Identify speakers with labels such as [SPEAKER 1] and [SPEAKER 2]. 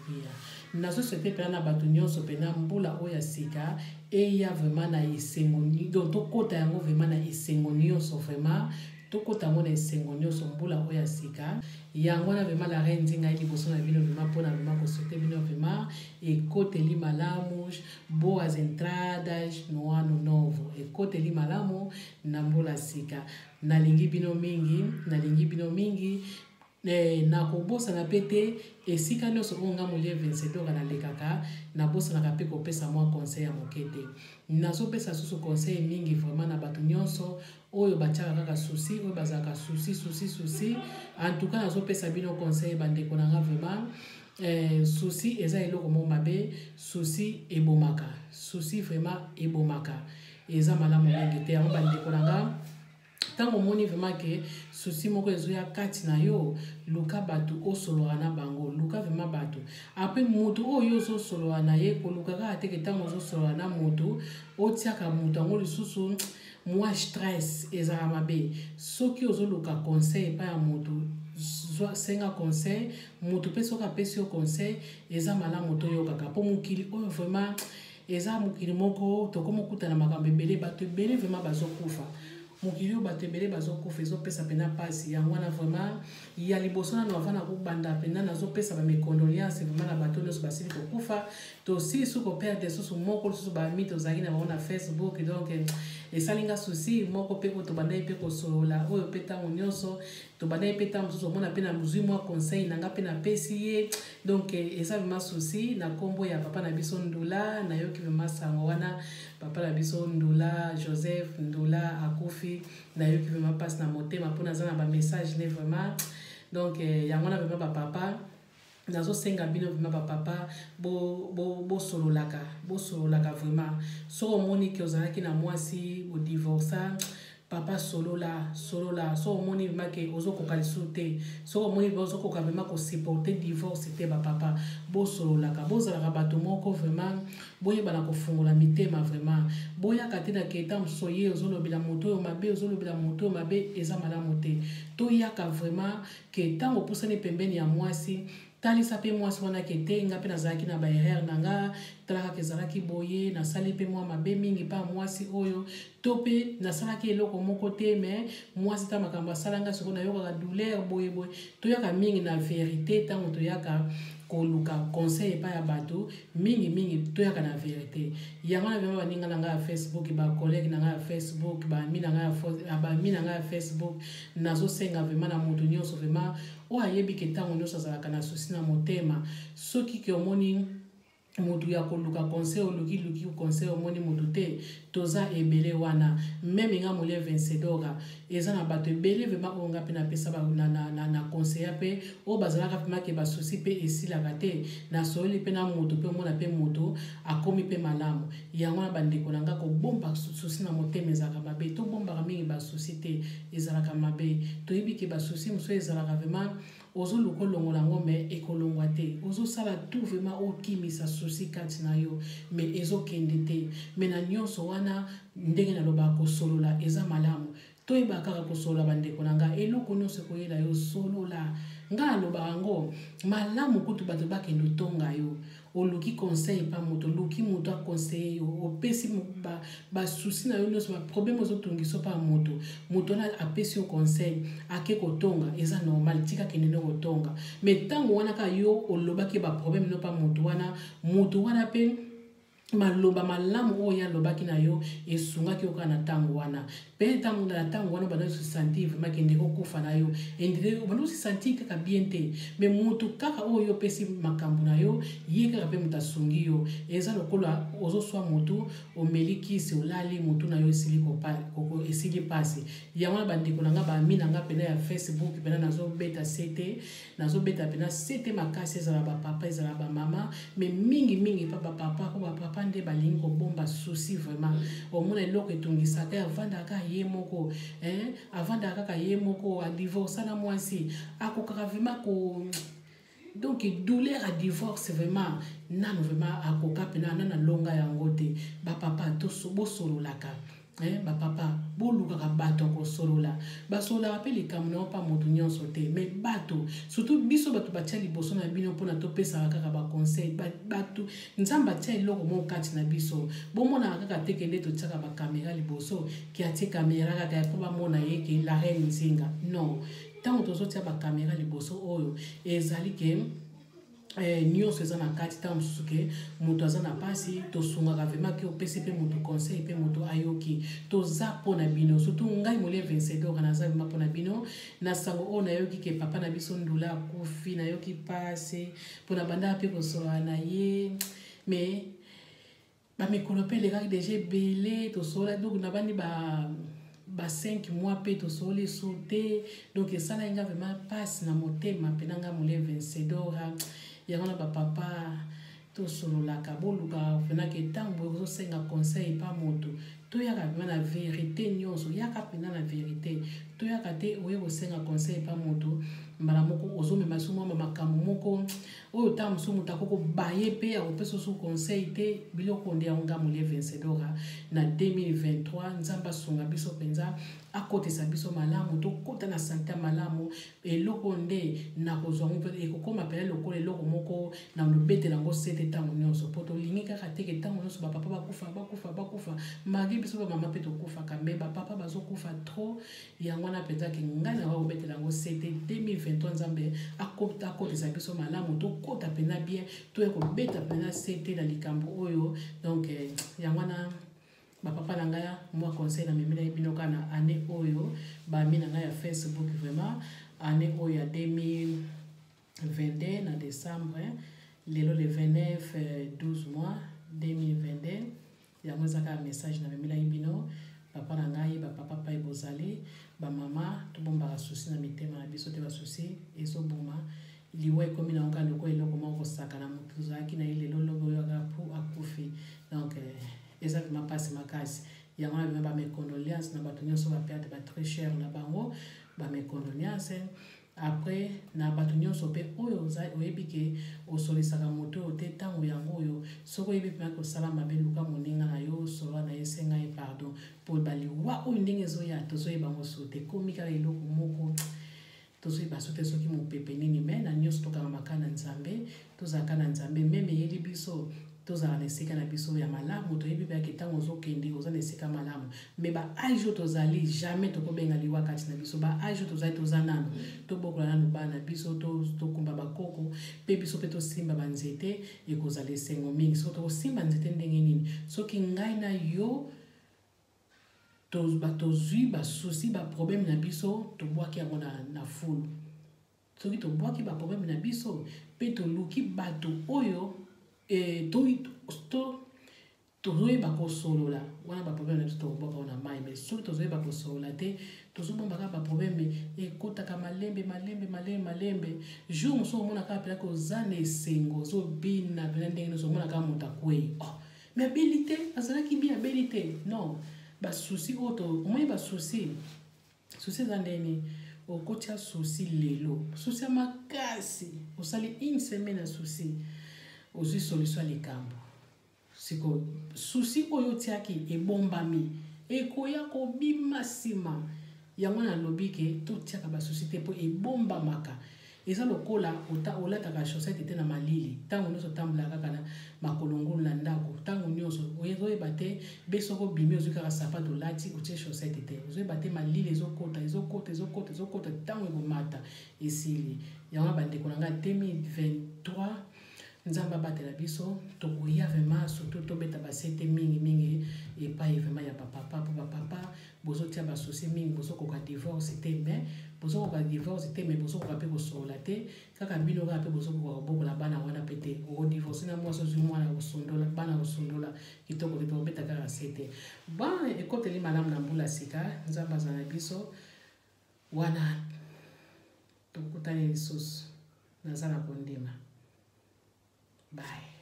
[SPEAKER 1] pia nazo souhaiter pena na bato nyonso pena mbula oya sika et ya vraiment na isengoni donc to kota yango vraiment na isengoni nyonso vraiment to kota ngo na isengoni nyonso mbula oya sika yango na vraiment la reine zinga liboso na bino vraiment pona vraiment ko souhaiter bino vraiment et kote li malamu boas entradas no ano novo et kote li malamu na mbula sika nalingi bino mingi na kobosa na pete esika nyonso onga molie 27 na lekaka na bosa na kape ko pesa moi conseil ya mokete nazo pesa susu conseil mingi vraiment na bato nyonso oyo batiaka kaka souci oyo bazaka souci en tout cas nazo pesa bino conseil bandeko na nga vraiment souci eza eloko mo mabe souci ebomaka souci vraiment ebomaka eza malamu mingi te yango bandeko na nga tango moni vraiment que souci moko ezoya kati na yo luka batu osoloka na bango luka vraiment batu après mutu oyo zo soloka na ye ko luka ka ateke tango zo soloka na mutu otiaka mutu ngo lisusu moi stress ezala mabe soki ozo luka conseil pa ya mutu senga conseil mutu pe soka pesi yo conseil eza malamu to yo kaka po mukili oyo vraiment eza mukili moko to komo kutana makambe belé bato belé vraiment bazokufa mokili bato ebele bazokufa ezopesa pena pasi yango wana vraiment ya liboso na novana kobanda pena nazopesa bamecondoléance vraiment na bato nyonso basili kokufa tosi suko perde susu moko susu bami tozalaki na bango na Facebook donc esalinga susi moko mpe oyo tobanda ye mpe kosolola oyo mpe ntango nyonso tobanda ye mpe ntango mosusu omona mpe na mozwi mwa conseil nanga mpe napesi ye donc eza vraiment susi na nkombo ya papa na biso Ndula nayoki vraiment sango wana papa na biso Ndula Joseph Ndula akufi nayoki vraiment passe na motema mpona aza na bamessage ne vraiment donc yango na vraiment bapapa nazo senga bino vraiment papa bosololaka vraiment so omoni ke ozalaki na mwasi bo divorça papa solola so omoni vraiment ke ozokoka lisusu te so omoni ozokoka vraiment ko supporter divorce te bapapa bosololaka bozalaka bato moko vraiment boyebana kofungola mitema vraiment boyaka te na keta mosusu ye ozolobela moto oyo mabe eza malamu te toyaka vraiment ke ntango opusani pembeni ya mwasi talisa pe mwasi wana ke te nga pe nazalaki na baerreur na nga talaka ke ezalaki boye nasali pe mwa mabe mingi pa mwasi oyo to pe nasalaki eloko moko te me mwasi ta makambo asalanga soko nayokaka douleur boye toyaka mingi na vérité ntango toyaka koluka conseil epai ya bato mingi toyaka na vérité yango na vraiment baninga na nga ya Facebook bacollègue na nga ya Facebook bami na nga ya Facebook nazosenga vraiment na moto nyonso vraiment oyo ayebi ke ntango nyonso azalaka na susi na motema soki ke omoni motu ya koluka conseil oluki conseil omoni motu te toza ebele wana même nga molie 27 ora eza na bato ebele vraiment onga pe na pesa na conseiller pe o bazalaka pe make ba souci pe esilaka te na soli pe na motu pe mona pe motu akomi pe malamu yango na bandeko na nga ko bomba souci na motema ezalaka mabe to bomba mingi ba souci te ezalaka mabe to yebi ke ba souci moso ezalaka vraiment ozo lukolongola ngome ekolongwa te ozo sala tout vraiment okimisa souci kati na yo mais ezo kende te mais na nyonso wana ndenge na loba kosolola eza malamu toyeba kaka kosolola bandeko na nga eloko nyonso koyela yo solola nga loba yango malamu kutu bato bakende tonga yo oluki conseil pa moto luki moto a conseiller yo opesi ba souci na yo nyonso ba problème ozotungiso pa moto na apesi yo conseil ake kotonga eza normal tika kende no kotonga mais tango wana ka yo olobaki ba problème no pa moto wana pe maloba malamu oya lobaki na yo esungaki oka na tango wana pe tango na tango wana bana se sentir vraiment kende kokufa na yo endire bana se sentir kaka bien te mais mutu kaka oyo pesi makambo na yo yeka pe mutasungi yo eza lokola ozo swa mutu omeliki se olali mutu na yo esili koko esili pasi yango bandiko na nga ba mina nga pena ya Facebook pena nazo beta pena sete makasi za ba papa za ba mama mais mingi papa nde balingi ko bomba souci vraiment omona eloko etungisaka avandaka ye moko avandaka kaka ye moko a divorce na mwasi akokaka vraiment ko donc douleur à divorce vraiment nano vraiment akoka pena nana longa yango te ba papa to bosololaka papa boluka ka bato ko solola ba solola pe likamno pa moto nyonso te mais bato surtout biso bato batia liboso na bino pona to pesa kaka ba conseil bato nzamba tia eloko mo kati na biso bomona kaka tekende to tsaka ba caméra liboso ki atie caméra kaka po ba mona yeke la reine Nzinga non tant tozo tia ba caméra liboso oyo ezali ke nyonso eza na kati ntango mosusu ke moto aza na pasi tosungaka vraimen ke opesi mpe moto conseil mpe moto ayoki toza mpo na bino surtout ngai mole vencedor naza vraimen mpo na bino na sango oyo nayoki ke papa na biso ndula akufi nayoki pasi mpo na bandaka mpe kosolola na ye mais bamikolo mpe elekaki deja ebele tosolola donc na bandi ba 5 mois pe to soli sauté donc ça là nga vraiment passe na motema penanga mole vencedor yango ba papa to solo la kaboluka fena ke tambo zo senga conseil pa moto to yaka na vérité nyonso yaka pena na vérité to yaka te oye ko senga conseil pa moto mbala moko ozome masumo makambo moko oyo tam sumu takoko baye pe opesa su conseil te biloko nde nga mole vencedor na 2023 nzamba sunga biso penza akotesa biso malamu to kota na santé malamu eloko nde na kozwa mpe ekokoma pele lokole eloko moko na lobetela ngo sete tango nyonso poto lingi kaka teke tango nyonso ba papa bakufa magi biso ba mama pe to kufa kambe ba papa bazokufa trop yango na penza ke ngana na obetela ngo sete 2023 nzambe akotesa biso malamu to kota pena bien to ekobeta pena sete na likambo oyo donc yango na papa na ngaya moi conseil na memela bino kana année oyo ba mina ngaya Facebook vraiment année oyo ya 2022 na décembre lelo le 29 12 mois 2022 ya moi zaka message na memela bino papa na ngai ba papa pa ebozali ba mama to bomba souci na mitema na biso te ba souci ezo boma liwe komi na ngaka loko eloko moko sakana mutu zaki na lelo lobo yo akufi donc exactement pas ma case il y a mes condoléances na bato nyonso ba perte ba très cher na bango ba mes condoléances après na bato nyonso pe oyo oyebi ke osolisaka moto te tango yango oyo soko yebi pe ko sala mabe luka moninga na yo solo na yesenga e pardon pour bali wa oyo ndenge zo ya tozo yeba ngo sote komika eloko moko tozo yeba sote soki mo pepe nini mais na nyonso to kama makana nzambe tozaka na nzambe meme yeli biso tozala na esika na biso ya malamu toyebi mpe ntango ozokende oza na esika malamu me baage oyo tozali jamais tokobenga liwa kati na biso baage oyo tozali toza nano tobokola nano bana biso tokumba bakoko mpe biso mpe tosimba banzete ekozala esengo mingi soki tokosimba nzete ndenge nini soki ngai na yo tozwi basusi baproblème na biso tobwaki yango na fulu soki tobwaki baproblème na biso mpe toluki bato oyo tozoyeba kosolola wana baproblème na biso tokobwaka wana mai mais soki tozoyeba kosolola te tozobombaka baproblème ekotaka malembe jour mosusu omonaka pena koza na esengo ozobina pena ndenge nyonso omonaka moto akwei mais abeli te azalaki bien abeli te non basusi oyo omoyi basusi eza ndeni okotia susi lelo susi ya makasi osali une semaine ya susi ozwi solution ya likambo siko susi oyo tiaki ebombami ekoya kobima nsima yango nalobi ke totiaka basusi te mpo ebombamaka eza lokola olataka chaussette te na malili ntango nyonso otambola kaka na makolongolo na ndako ntango nyonso ozoyeba te be soko obimi ozwi kaka sapato olati otie chaussette te ozoyeba te malili ezokota ntango ekomata esili yango bandeko na ngai 2023 nzamba batela biso tokoya vraiment surtout tobeta basete mingi epai vraiment ya bapapa po bapapa bozotia basusi mingi bozokoka divorce te mais bozokoka divorce te mais bozokoka mpe kosolola te kaka bino kaka mpe bozokoka kobokola bana wana mpe te okodivorce na mwasi ozwi mwana kosondola bana kosondola kitoko te tokobeta kaka sete bon ekoteli malamu na mbula sika nzamba aza na biso wana tokutani lisusu naza na kondima. Bye.